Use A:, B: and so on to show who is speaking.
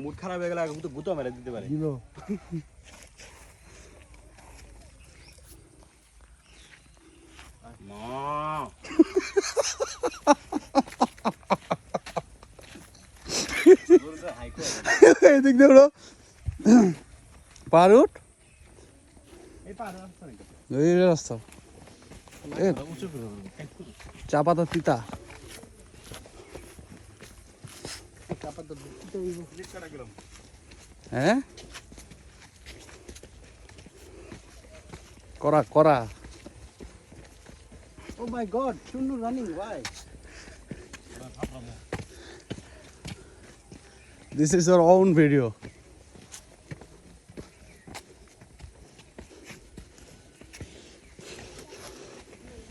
A: Mood খারাপ হয়ে গেলে গুতো মেরে দিতে পারে।
B: এদিক দেখো পারুট এই রাস্তা চা পাতা তিতা হ্যাঁ করা করা
A: Oh my God, Chunnu running, why?
B: This is your own video.